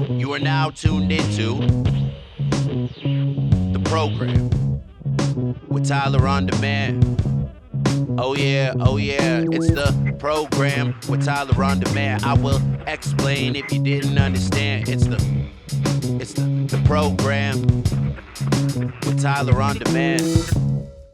You are now tuned into the program with Tyler on Demand. Oh yeah, it's the program with Tyler on Demand. I will explain if you didn't understand. It's the program with Tyler on Demand.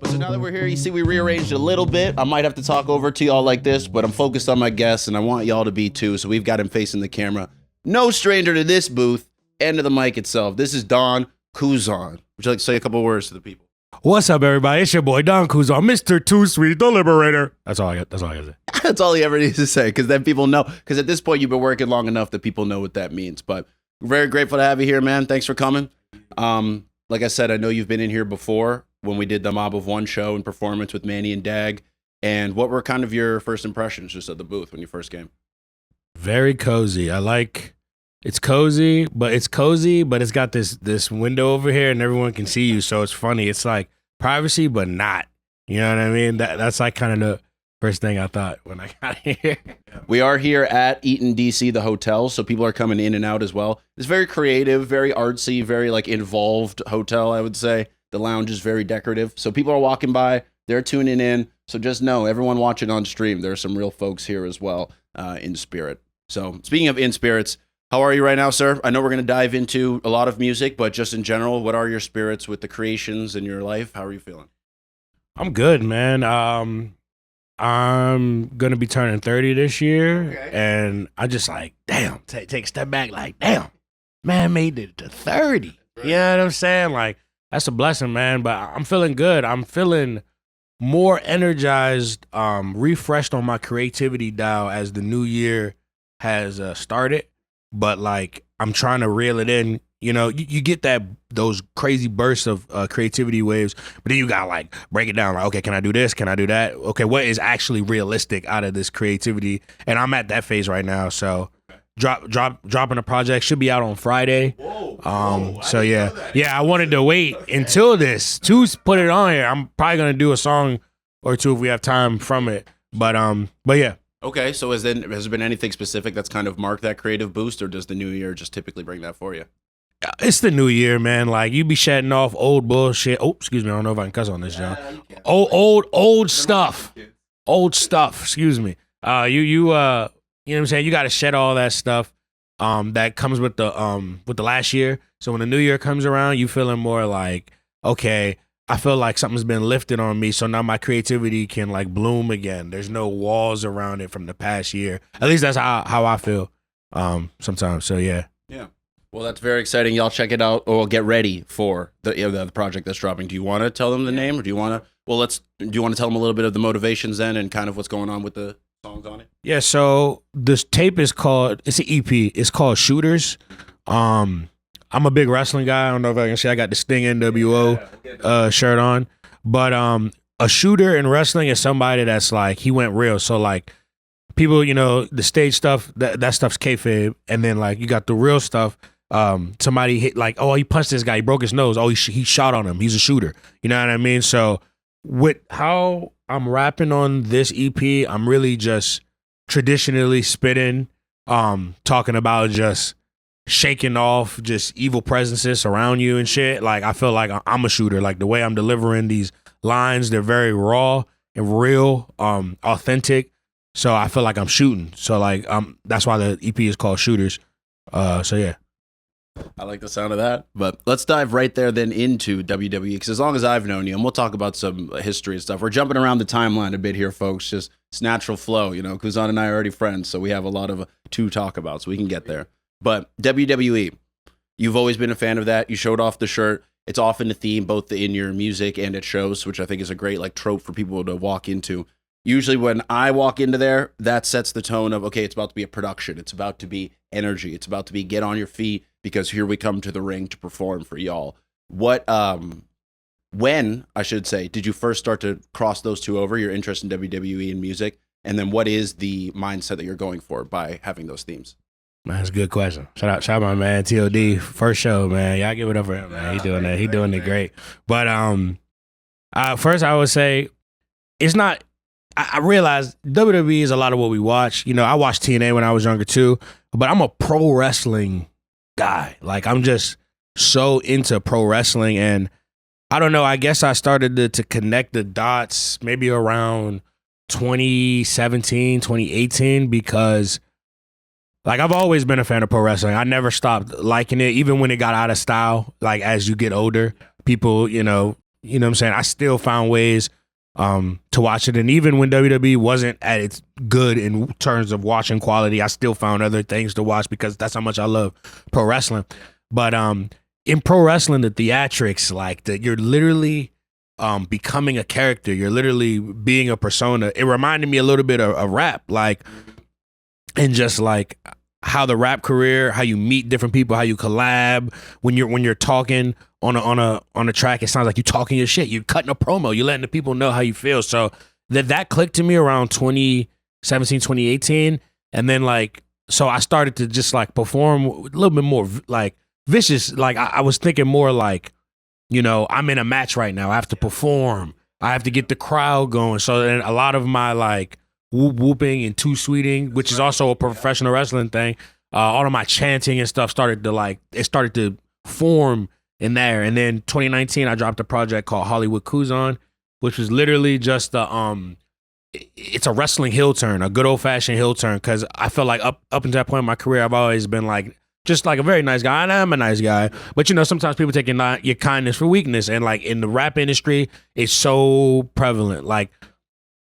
But so now that we're here, you see we rearranged a little bit. I might have to talk over to y'all like this, but I'm focused on my guests, and I want y'all to be too, so we've got him facing the camera. No stranger to this booth and to the mic itself. This is Don Kuzan. Would you like to say a couple words to the people? What's up, everybody? It's your boy Don Kuzan, Mr. Too Sweet, the Liberator. That's all I got to say. That's all he ever needs to say, because then people know. Because at this point, you've been working long enough that people know what that means. But we're very grateful to have you here, man. Thanks for coming. Like I said, I know you've been in here before when we did the Mob of One show and performance with Manny and Dag. And what were kind of your first impressions just of the booth when you first came? Very cozy. It's cozy, but it's got this window over here and everyone can see you. So it's funny. It's like privacy, but not. You know what I mean? That's like kind of the first thing I thought when I got here. We are here at Eaton, DC, the hotel. So people are coming in and out as well. It's very creative, very artsy, very like involved hotel, I would say. The lounge is very decorative. So people are walking by, they're tuning in. So just know, everyone watching on stream, there are some real folks here as well in spirit. So speaking of in spirits, how are you right now, sir? I know we're going to dive into a lot of music, but just in general, what are your spirits with the creations in your life? How are you feeling? I'm good, man. I'm going to be turning 30 this year. Okay. And I just like, damn, take a step back, like, damn, man made it to 30. Right. You know what I'm saying? Like, that's a blessing, man. But I'm feeling good. I'm feeling more energized, refreshed on my creativity dial as the new year has started. But like, I'm trying to reel it in. You know, you get those crazy bursts of creativity waves, but then you got like break it down. Like, okay, can I do this? Can I do that? Okay, what is actually realistic out of this creativity? And I'm at that phase right now. So dropping a project should be out on Friday. Whoa, so yeah, I wanted to wait until this to put it on here. I'm probably gonna do a song or two if we have time from it. But yeah. Okay, so has there been anything specific that's kind of marked that creative boost, or does the new year just typically bring that for you? It's the new year, man. Like, you be shedding off old bullshit. Oh, excuse me. I don't know if I can cuss on this, John. Old stuff. Old stuff. Excuse me. You know what I'm saying? You got to shed all that stuff that comes with the last year. So when the new year comes around, you feeling more like, okay, I feel like something's been lifted on me. So now my creativity can like bloom again. There's no walls around it from the past year. At least that's how I feel sometimes. So yeah. Yeah. Well, that's very exciting. Y'all check it out, or get ready for the project that's dropping. Do you want to tell them the name, or do you want to? Well, do you want to tell them a little bit of the motivations then, and kind of what's going on with the songs on it? Yeah. So this tape is called. It's an EP. It's called Shooters. I'm a big wrestling guy. I don't know if I can say I got the Sting NWO shirt on, but a shooter in wrestling is somebody that's like, he went real. So like, people, you know, the stage stuff, that stuff's kayfabe, and then like you got the real stuff. Somebody hit like, oh, he punched this guy, he broke his nose. Oh, he shot on him. He's a shooter. You know what I mean? So with how I'm rapping on this EP, I'm really just traditionally spitting, talking about just shaking off just evil presences around you and shit. Like, I feel like I'm a shooter. Like, the way I'm delivering these lines, they're very raw and real, authentic. So I feel like I'm shooting. So like, that's why the EP is called Shooters. So yeah. I like the sound of that. But let's dive right there then into WWE, because as long as I've known you, and we'll talk about some history and stuff. We're jumping around the timeline a bit here, folks. Just it's natural flow. You know, Kuzan and I are already friends, so we have a lot of to talk about, so we can get there. But WWE, you've always been a fan of that. You showed off the shirt. It's often a theme, both in your music and at shows, which I think is a great like trope for people to walk into. Usually when I walk into there, that sets the tone of, okay, it's about to be a production. It's about to be energy. It's about to be get on your feet, because here we come to the ring to perform for y'all. When, I should say, did you first start to cross those two over, your interest in WWE and music? And then what is the mindset that you're going for by having those themes? Man, that's a good question. Shout out my man, TOD. First show, man. Y'all give it up for him, man. He doing that. He doing it great. But first I would say, it's not, I realize WWE is a lot of what we watch. You know, I watched TNA when I was younger too, but I'm a pro wrestling guy. Like, I'm just so into pro wrestling, and I don't know, I guess I started to connect the dots maybe around 2017, 2018, because like I've always been a fan of pro wrestling. I never stopped liking it, even when it got out of style. Like as you get older, people, what I'm saying? I still found ways to watch it. And even when WWE wasn't at its good in terms of watching quality, I still found other things to watch because that's how much I love pro wrestling. But in pro wrestling, the theatrics, like you're literally becoming a character. You're literally being a persona. It reminded me a little bit of rap, like, and just like how the rap career, how you meet different people, how you collab when you're talking on a track, it sounds like you talking your shit. You're cutting a promo. You're letting the people know how you feel. So that clicked to me around 2017, 2018, and then like so I started to just like perform a little bit more like vicious. Like I was thinking more like, I'm in a match right now. I have to perform. I have to get the crowd going. So then a lot of my like whooping and too sweeting, which is also a professional wrestling thing, all of my chanting and stuff started to form in there. And then 2019, I dropped a project called Hollywood Kuzan, which was literally just it's a wrestling heel turn, a good old fashioned heel turn. Cause I felt like up until that point in my career, I've always been like, just like a very nice guy, and I'm a nice guy. But sometimes people take your kindness for weakness, and like in the rap industry, it's so prevalent. Like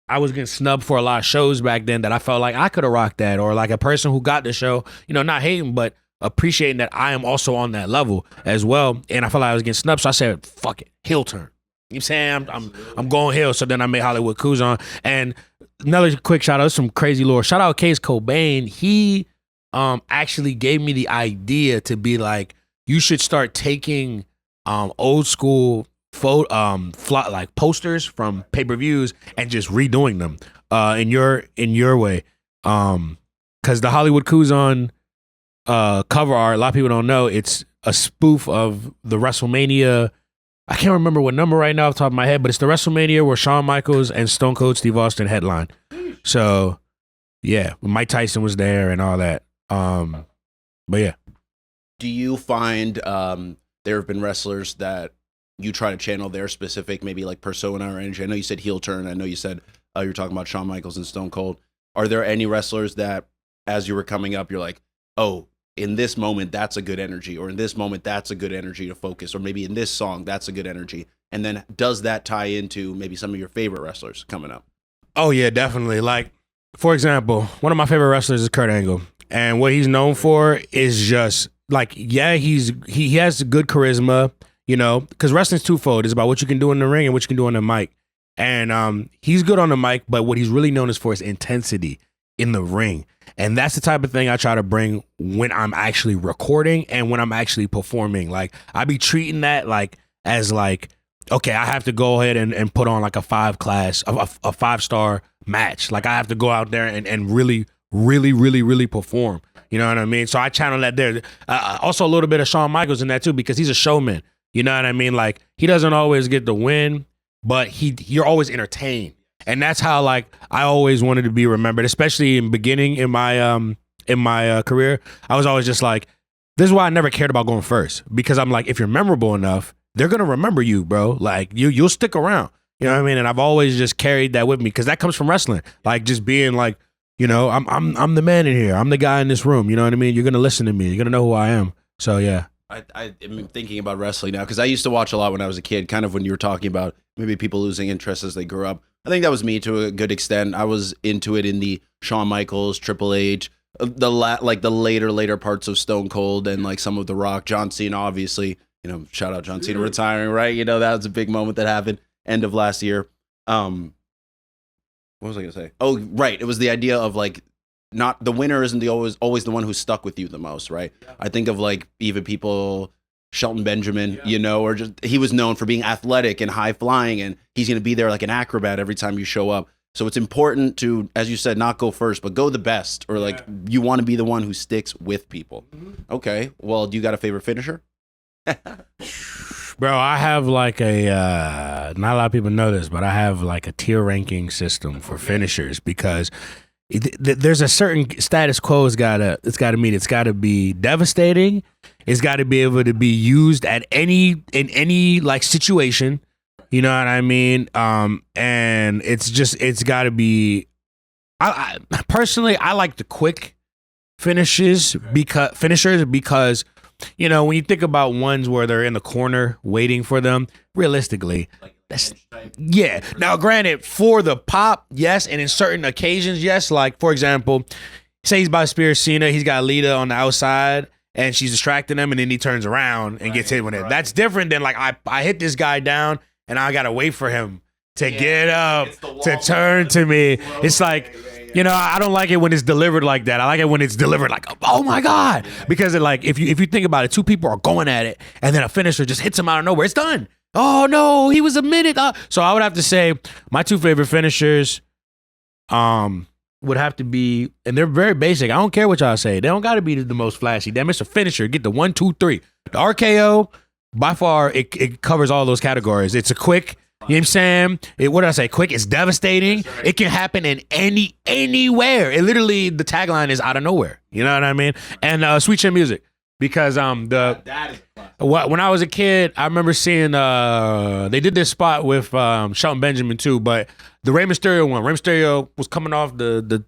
I was getting snubbed for a lot of shows back then that I felt like I could have rocked that, or like a person who got the show, not hating, but appreciating that I am also on that level as well. And I felt like I was getting snubbed, so I said, "Fuck it, heel turn." You know what I'm saying? I'm going heel. So then I made Hollywood Kuzan. And another quick shout out, some crazy lore. Shout out Case Cobain. He actually gave me the idea to be like, you should start taking old school like posters from pay-per-views and just redoing them in your way, because the Hollywood Kuzan cover art, a lot of people don't know, it's a spoof of the WrestleMania. I can't remember what number right now off the top of my head, but it's the WrestleMania where Shawn Michaels and Stone Cold Steve Austin headline. So yeah, Mike Tyson was there and all that. But yeah. Do you find there have been wrestlers that you try to channel their specific, maybe like persona or energy? I know you said heel turn. I know you said you're talking about Shawn Michaels and Stone Cold. Are there any wrestlers that, as you were coming up, you're like, oh, in this moment, that's a good energy, or in this moment, that's a good energy to focus, or maybe in this song, that's a good energy? And then does that tie into maybe some of your favorite wrestlers coming up? Oh, yeah, definitely. Like, for example, one of my favorite wrestlers is Kurt Angle. And what he's known for is just like, yeah, he has good charisma, because wrestling's twofold. It's about what you can do in the ring and what you can do on the mic. And he's good on the mic, but what he's really known is for his intensity in the ring. And that's the type of thing I try to bring when I'm actually recording and when I'm actually performing. Like, I be treating that like as like, okay, I have to go ahead and put on like a 5-star match. Like I have to go out there and really, really, really, really perform. You know what I mean? So I channel that there. Also a little bit of Shawn Michaels in that too, because he's a showman. You know what I mean? Like he doesn't always get the win, but you're always entertained. And that's how like I always wanted to be remembered, especially in beginning in my career. I was always just like, this is why I never cared about going first, because I'm like, if you're memorable enough, they're gonna remember you, bro. Like you'll stick around. You know what I mean? And I've always just carried that with me, because that comes from wrestling. Like just being like, I'm the man in here. I'm the guy in this room. You know what I mean? You're gonna listen to me. You're gonna know who I am. So yeah. I am thinking about wrestling now, because I used to watch a lot when I was a kid, kind of when you were talking about maybe people losing interest as they grew up. I think that was me to a good extent. I was into it in the Shawn Michaels, Triple H, the later parts of Stone Cold, and like some of The Rock, John Cena, obviously. Shout out John Cena retiring, right? That was a big moment that happened end of last year. What was I gonna say? Oh, right. It was the idea of like, not the winner isn't always the one who's stuck with you the most, right? Yeah. I think of like even people, Shelton Benjamin, or just he was known for being athletic and high flying, and he's going to be there like an acrobat every time you show up. So it's important to, as you said, not go first, but go the best, or like you want to be the one who sticks with people. Mm-hmm. Okay, well, do you got a favorite finisher? Bro, I have like not a lot of people know this, but I have like a tier ranking system for finishers, because there's a certain status quo it's gotta meet. It's gotta be devastating. It's gotta be able to be used in any like situation. You know what I mean? And it's gotta be. I personally I like the quick finishers because you know when you think about ones where they're in the corner waiting for them, realistically. Yeah. Now, granted, for the pop, yes, and in certain occasions, yes. Like, for example, say he's by Spear Cena, he's got Lita on the outside, and she's distracting him, and then he turns around and gets hit with it. That's different than like I hit this guy down, and I gotta wait for him to get up to turn to me. It's like. You know, I don't like it when it's delivered like that. I like it when it's delivered like, oh my God. Because it like if you think about it, two people are going at it and then a finisher just hits them out of nowhere. It's done. Oh no, he was a minute. So I would have to say my two favorite finishers would have to be, and they're very basic. I don't care what y'all say. They don't gotta be the most flashy. Damn, it's a finisher. Get the 1, 2, 3. The RKO, by far, it covers all those categories. It's a quick. You know what I'm saying? What did I say? Quick, it's devastating. Right. It can happen in anywhere. It literally, the tagline is out of nowhere. You know what I mean? And Sweet Chin Music. Because that is when I was a kid, I remember seeing they did this spot with Shelton Benjamin too, but the Rey Mysterio one. Rey Mysterio was coming off the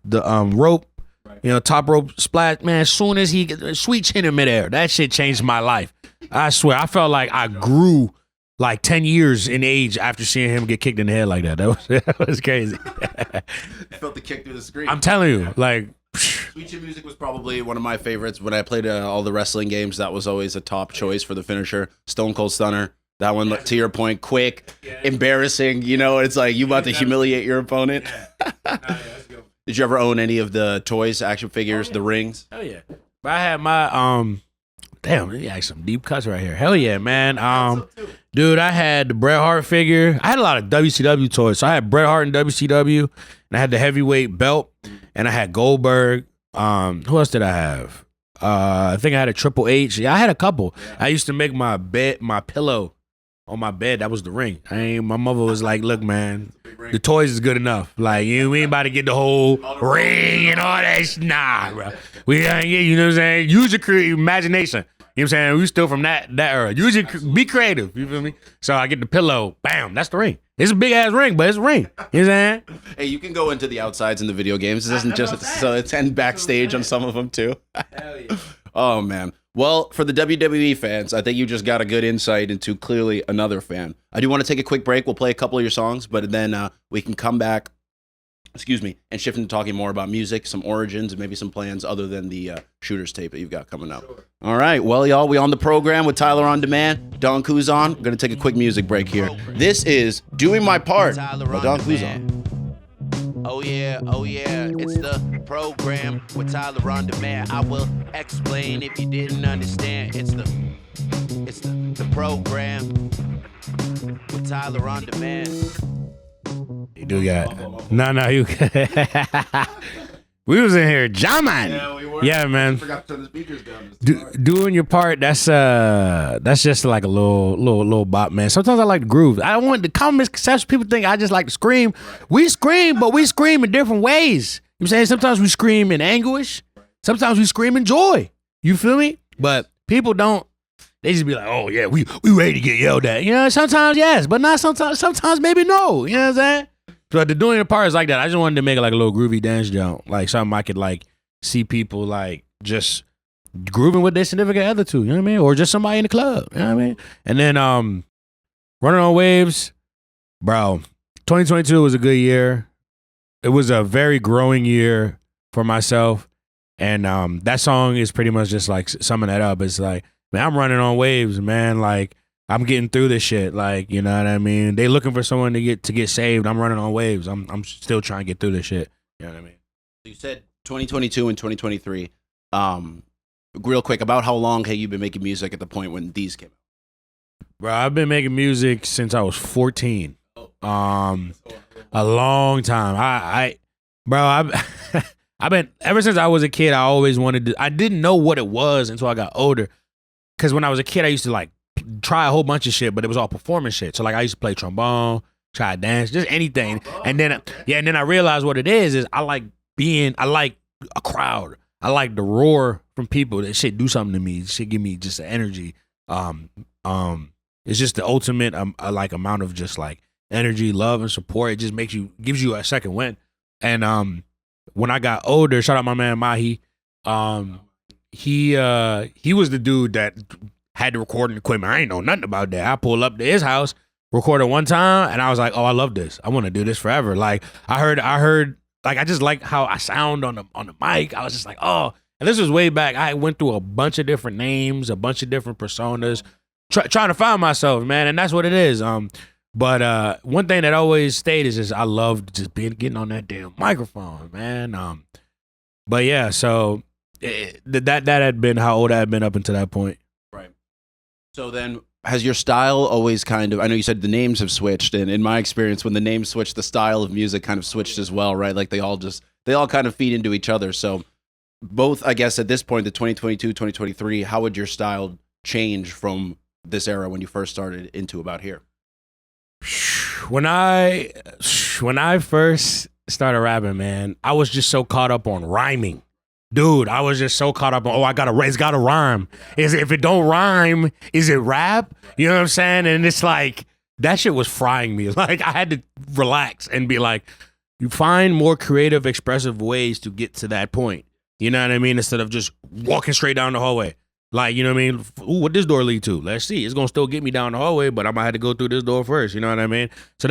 rope, right. You know, top rope splash. Man, as soon as he Sweet Chin in midair, that shit changed my life. I swear, I felt like I grew like 10 years in age after seeing him get kicked in the head like that. That was crazy. You felt the kick through the screen. I'm telling you, like. Sweet Chin Music was probably one of my favorites. When I played all the wrestling games, that was always a top choice for the finisher. Stone Cold Stunner. That one, to your point, quick, embarrassing. You know, it's like you about to humiliate your opponent. Did you ever own any of the toys, action figures, the rings? Hell yeah. I had my damn, you had some deep cuts right here. Hell yeah, man. Dude, I had the Bret Hart figure. I had a lot of WCW toys. So I had Bret Hart in WCW, and I had the heavyweight belt, and I had Goldberg. Who else did I have? I think I had a Triple H. Yeah, I had a couple. Yeah. I used to make my pillow on my bed. That was the ring. My mother was like, look, man, the toys is good enough. Like, we ain't about to get the whole ring and all that shit. Nah, bro. We ain't get, you know what I'm saying? Use your imagination. You know what I'm saying? We still from that era. Be creative. You feel me? So I get the pillow. Bam. That's the ring. It's a big ass ring, but it's a ring. You know what I'm saying? Hey, you can go into the outsides in the video games. It isn't just so it's and backstage on some of them too. Hell yeah. Oh man. Well, for the WWE fans, I think you just got a good insight into clearly another fan. I do want to take a quick break. We'll play a couple of your songs, but then we can come back. And shift into talking more about music, some origins, and maybe some plans other than the Shooters tape that you've got coming up. Sure. All right, well, y'all, we on the program with Tyler on Demand, Don Kuzan. We're going to take a quick music break here. This is Doing My Part by Don Kuzan. Oh yeah, it's the program with Tyler on Demand. I will explain if you didn't understand. It's the program with Tyler on Demand. You do got no. You we was in here jamming. Yeah, we were. Yeah, man. Forgot to turn the speakers down. Doing your part. That's just like a little bop, man. Sometimes I like the groove. I don't want the common misconception. People think I just like to scream. Right. We scream, but we scream in different ways. You know what I'm saying? Sometimes we scream in anguish. Sometimes we scream in joy. You feel me? But people don't. They just be like, oh, yeah, we ready to get yelled at. You know, sometimes yes, but not sometimes. Sometimes maybe no. You know what I'm saying? So the doing the part is like that. I just wanted to make it like a little groovy dance jump. Like something I could like see people like just grooving with their significant other too. You know what I mean? Or just somebody in the club. You know what I mean? And then Running on Waves, bro, 2022 was a good year. It was a very growing year for myself. And that song is pretty much just like summing that up. It's like, man, I'm running on waves, man. Like, I'm getting through this shit. Like, you know what I mean? They looking for someone to get saved. I'm running on waves. I'm still trying to get through this shit. You know what I mean? You said 2022 and 2023. Real quick, about how long have you been making music at the point when these came out? Bro, I've been making music since I was 14. A long time. I've been ever since I was a kid. I always wanted to. I didn't know what it was until I got older. Because when I was a kid, I used to like try a whole bunch of shit, but it was all performance shit. So like I used to play trombone, try to dance, just anything. And then I realized what it is I like being, I like a crowd. I like the roar from people. That shit do something to me. Shit give me just the energy. It's just the ultimate like amount of just like energy, love, and support. It just gives you a second wind. And when I got older, shout out my man Mahi. He was the dude that had the recording equipment. I ain't know nothing about that. I pulled up to his house, recorded one time, and I was like, oh, I love this. I want to do this forever. Like I heard like I just like how I sound on the mic. I was just like, oh. And this was way back. I went through a bunch of different names, a bunch of different personas, trying to find myself, man. And that's what it is. But one thing that always stayed is just I loved just getting on that damn microphone, man. But yeah, so that had been how old I had been up until that point. Right. So then, has your style always kind of? I know you said the names have switched, and in my experience, when the names switched, the style of music kind of switched as well, right? Like they all kind of feed into each other. So both, I guess, at this point, the 2022, 2023, how would your style change from this era when you first started into about here? When I first started rapping, man, I was just so caught up on rhyming. Dude, I was just so caught up on, it's gotta rhyme. If it don't rhyme, is it rap? You know what I'm saying? And it's like, that shit was frying me. Like, I had to relax and be like, you find more creative, expressive ways to get to that point. You know what I mean? Instead of just walking straight down the hallway. Like, you know what I mean? Ooh, what this door lead to? Let's see. It's going to still get me down the hallway, but I might have to go through this door first. You know what I mean? So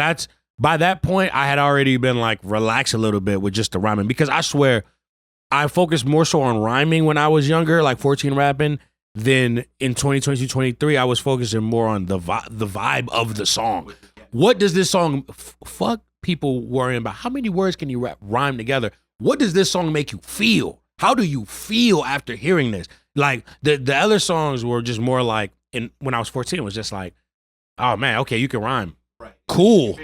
by that point, I had already been like relaxed a little bit with just the rhyming, because I swear I focused more so on rhyming when I was younger, like 14 rapping, than in 2022, 23, I was focusing more on the vibe of the song. What does this song, fuck people worrying about how many words can you rhyme together? What does this song make you feel? How do you feel after hearing this? Like the other songs were just more like, when I was 14, it was just like, oh man, okay, you can rhyme. Right. Cool.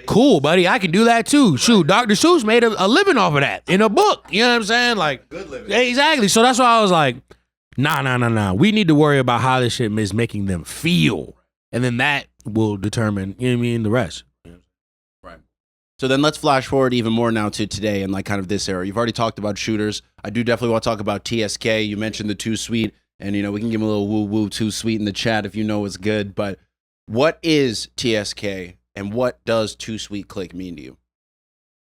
Cool, buddy. I can do that too. Shoot, Dr. Seuss made a living off of that in a book. You know what I'm saying? Like, good living. Exactly. So that's why I was like, nah. We need to worry about how this shit is making them feel. And then that will determine, you know what I mean, the rest. Right. So then let's flash forward even more now to today and like kind of this era. You've already talked about shooters. I do definitely want to talk about TSK. You mentioned the Too Sweet, and we can give him a little woo-woo Too Sweet in the chat if you know it's good. But what is TSK, and what does Too Sweet Click mean to you?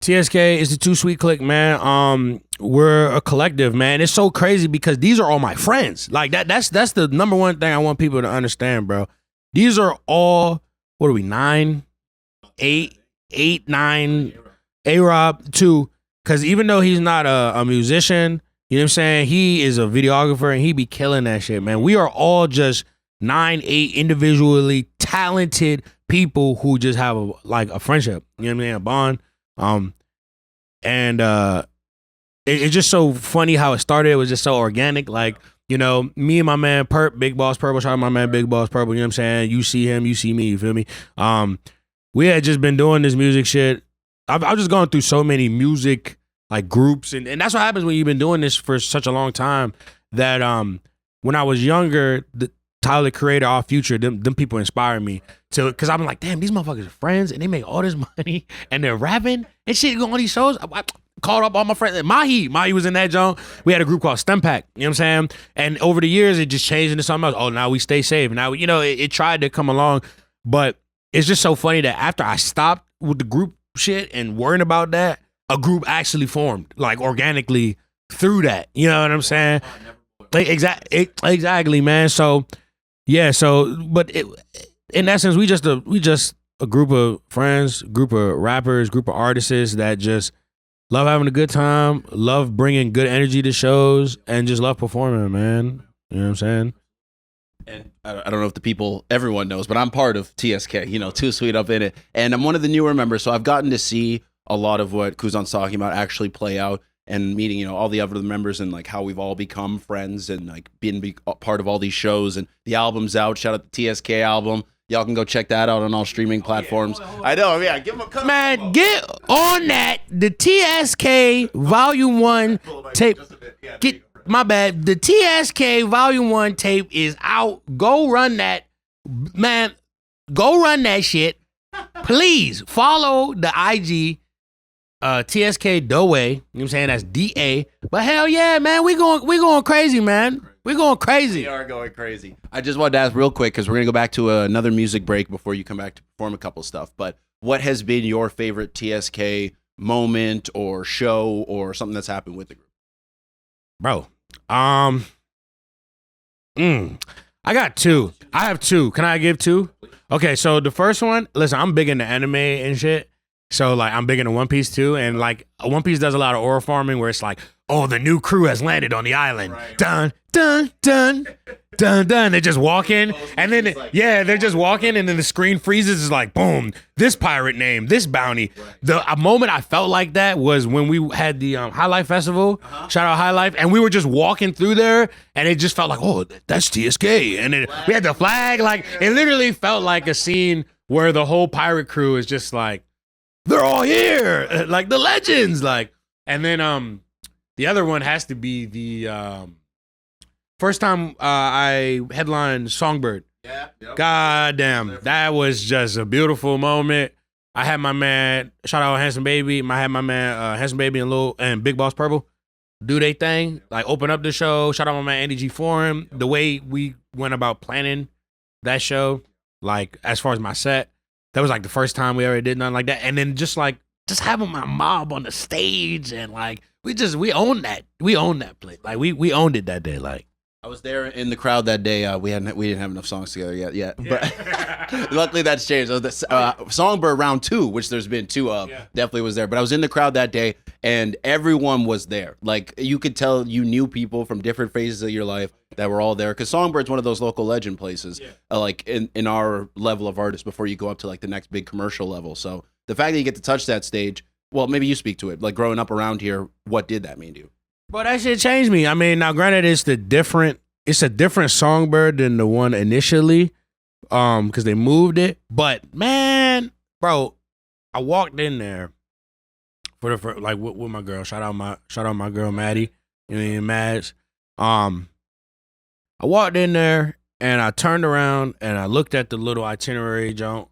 TSK is the Too Sweet Click, man. We're a collective, man. It's so crazy because these are all my friends. Like that's the number one thing I want people to understand, bro. These are all, what are we, 9, 8, 9, A-Rob, 2. Because even though he's not a musician, you know what I'm saying? He is a videographer and he be killing that shit, man. We are all just 9, 8 individually talented people who just have a friendship, you know what I mean? A bond. It's just so funny how it started. It was just so organic. Like, me and my man Perp, Big Boss Purple, shout out my man Big Boss Purple, you know what I'm saying? You see him, you see me, you feel me? We had just been doing this music shit. I've just gone through so many music like groups, and that's what happens when you've been doing this for such a long time, that when I was younger, the Tyler the Creator, Our Future, them people inspired me to, because I'm like, damn, these motherfuckers are friends and they make all this money and they're rapping and shit, going on these shows. I called up all my friends. Mahi was in that joint. We had a group called STEM Pack, you know what I'm saying? And over the years, it just changed into something else. Oh, now we Stay Safe. Now, it tried to come along, but it's just so funny that after I stopped with the group shit and worrying about that, a group actually formed, like organically through that. You know what I'm saying? Exactly, man. So yeah, but in essence, we just a group of friends, group of rappers, group of artists that just love having a good time, love bringing good energy to shows, and just love performing, man. You know what I'm saying? And I don't know if everyone knows, but I'm part of TSK, Too Sweet up in it. And I'm one of the newer members, so I've gotten to see a lot of what Kuzan's talking about actually play out, and meeting, all the other members, and like how we've all become friends and like being part of all these shows. And the album's out. Shout out the TSK album. Y'all can go check that out on all streaming platforms. Yeah. I know, yeah. Give them a cut. Man, get on that. The TSK Volume 1 tape. My bad. The TSK Volume 1 tape is out. Go run that. Man, go run that shit. Please follow the IG TSK Doe, you know what I'm saying? That's DA. But hell yeah, man, we going crazy, man. We going crazy. We are going crazy. I just wanted to ask real quick because we're gonna go back to another music break before you come back to perform a couple stuff. But what has been your favorite TSK moment or show or something that's happened with the group? Bro, I got two. I have two. Can I give two? Okay, so the first one, listen, I'm big into anime and shit. So, like, I'm big into One Piece, too. And, like, One Piece does a lot of aura farming where it's like, oh, the new crew has landed on the island. Right. Dun, dun, dun, dun, dun. They're just walking. And then, they're just walking. And then the screen freezes. It's like, boom, this pirate name, this bounty. Right. A moment I felt like that was when we had the High Life Festival. Shout out High Life. And we were just walking through there. And it just felt like, oh, that's TSK. And then we had the flag. Like, it literally felt like a scene where the whole pirate crew is just like, they're all here, like the legends, like. And then the other one has to be the first time I headlined Songbird. Yeah. Yep. God damn, that was just a beautiful moment. I had my man, shout out Handsome Baby. I had my man Handsome Baby and Big Boss Purple do they thing, like open up the show. Shout out my man Andy G Forum. The way we went about planning that show, like as far as my set. That was like the first time we ever did nothing like that. And then just having my mob on the stage and like, we owned that. We owned that place. Like we owned it that day. Like I was there in the crowd that day. We didn't have enough songs together yet. But luckily that's changed. Songbird round 2, which there's been 2 of, definitely was there. But I was in the crowd that day and everyone was there. Like you could tell you knew people from different phases of your life that were all there. Because Songbird's one of those local legend places, like in our level of artists before you go up to like the next big commercial level. So the fact that you get to touch that stage, well, maybe you speak to it. Like growing up around here, what did that mean to you? But that shit changed me. I mean, now granted, it's a different Songbird than the one initially, because they moved it. But man, bro, I walked in there for the like with my girl. Shout out my girl Maddie, Mads. I walked in there and I turned around and I looked at the little itinerary junk.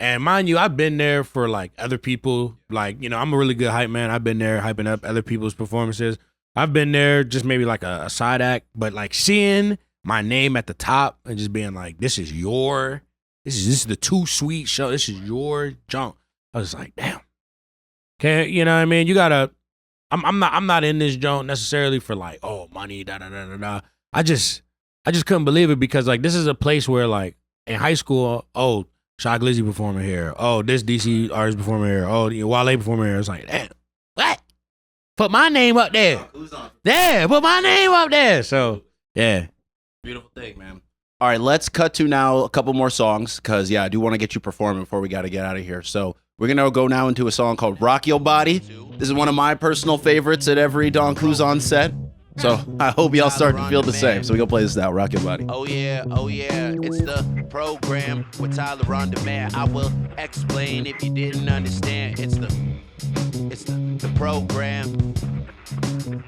And mind you, I've been there for like other people. Like, I'm a really good hype man. I've been there hyping up other people's performances. I've been there just maybe like a side act, but like seeing my name at the top and just being like, this is the Too Sweet show. This is your junk. I was like, damn. Okay, you know what I mean? You gotta. I'm not in this junk necessarily for like, oh, money, da da da da da. I just couldn't believe it because like this is a place where like in high school, oh, Shock Lizzy performing here. Oh, this DC artist performing here. Oh, Wale performing here. It's like, damn, what? Put my name up there. Yeah, put my name up there. So, yeah. Beautiful thing, man. All right, let's cut to now a couple more songs because, I do want to get you performing before we got to get out of here. So we're going to go now into a song called Rock Your Body. This is one of my personal favorites at every Don Kuzan set. So I hope y'all start to feel the same. So we go play this now, Rock Your Body. Oh yeah, it's the program with Tyler on Demand. I will explain if you didn't understand. It's the program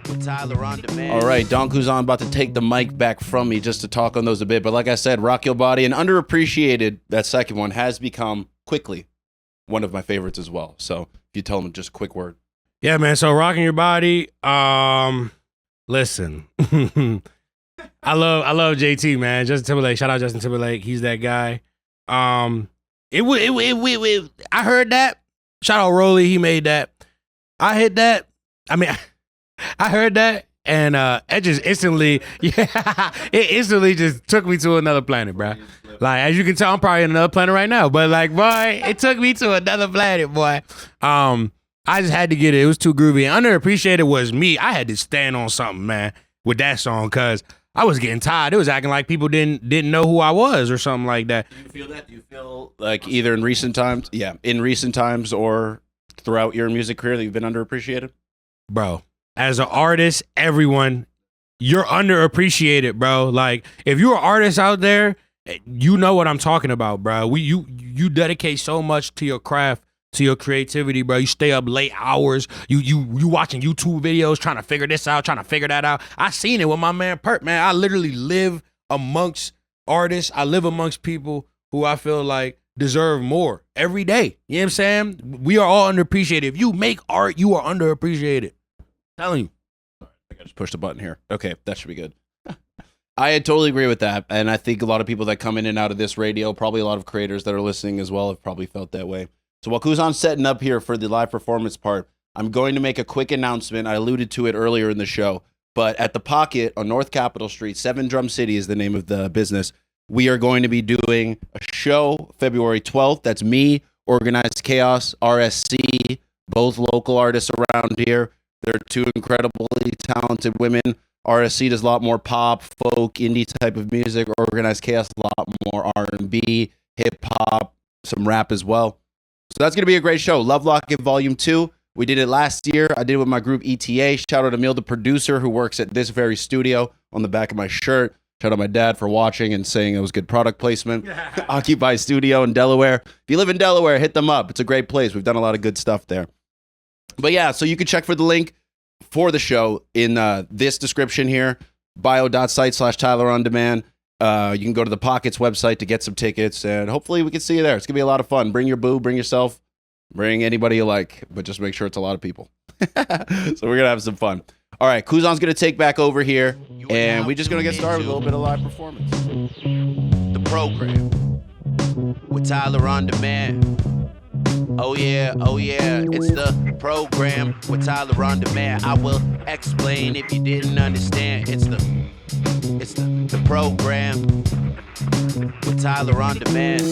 with Tyler on Demand. All right, Don Kuzan about to take the mic back from me just to talk on those a bit. But like I said, Rock Your Body, and underappreciated, that second one has become quickly one of my favorites as well. So if you tell them just a quick word. Yeah, man. So Rocking Your Body, listen, I love JT, man. Justin Timberlake. Shout out Justin Timberlake. He's that guy. I heard that. Shout out Rolly. He made that. I hit that. I mean, I heard that, and it just instantly, it instantly just took me to another planet, bro. Like as you can tell, I'm probably in another planet right now. But like, boy, it took me to another planet, boy. I just had to get it. It was too groovy. And underappreciated was me. I had to stand on something, man, with that song because I was getting tired. It was acting like people didn't know who I was or something like that. Do you feel that? Do you feel like either in recent times or throughout your music career that you've been underappreciated? Bro, as an artist, everyone, you're underappreciated, bro. Like if you're an artist out there, you know what I'm talking about, bro. You dedicate so much to your craft, to your creativity, bro. You stay up late hours. You watching YouTube videos, trying to figure this out, trying to figure that out. I seen it with my man Perp, man. I literally live amongst artists. I live amongst people who I feel like deserve more every day. You know what I'm saying? We are all underappreciated. If you make art, you are underappreciated. I'm telling you. I just pushed a button here. Okay, that should be good. I totally agree with that. And I think a lot of people that come in and out of this radio, probably a lot of creators that are listening as well, have probably felt that way. So while Kuzan's setting up here for the live performance part, I'm going to make a quick announcement. I alluded to it earlier in the show, but at the Pocket on North Capitol Street, 7 Drum City is the name of the business. We are going to be doing a show February 12th. That's me, Organized Chaos, RSC, both local artists around here. They're 2 incredibly talented women. RSC does a lot more pop, folk, indie type of music. Organized Chaos, a lot more R&B, hip-hop, some rap as well. So that's going to be a great show. Love Locket Volume 2. We did it last year. I did it with my group ETA. Shout out to Emil, the producer, who works at this very studio on the back of my shirt. Shout out my dad for watching and saying it was good product placement. Occupy Studio in Delaware. If you live in Delaware, hit them up. It's a great place. We've done a lot of good stuff there. But yeah, so you can check for the link for the show in this description here, bio.site/Tyler On Demand. You can go to the Pockets website to get some tickets, and hopefully we can see you there. It's going to be a lot of fun. Bring your boo, bring yourself, bring anybody you like, but just make sure it's a lot of people. So we're going to have some fun. All right, Kuzan's going to take back over here, and we're just going to get started with a little bit of live performance. The program with Tyler On Demand. Oh yeah, it's the program with Tyler On Demand. I will explain if you didn't understand. It's the program with Tyler On Demand.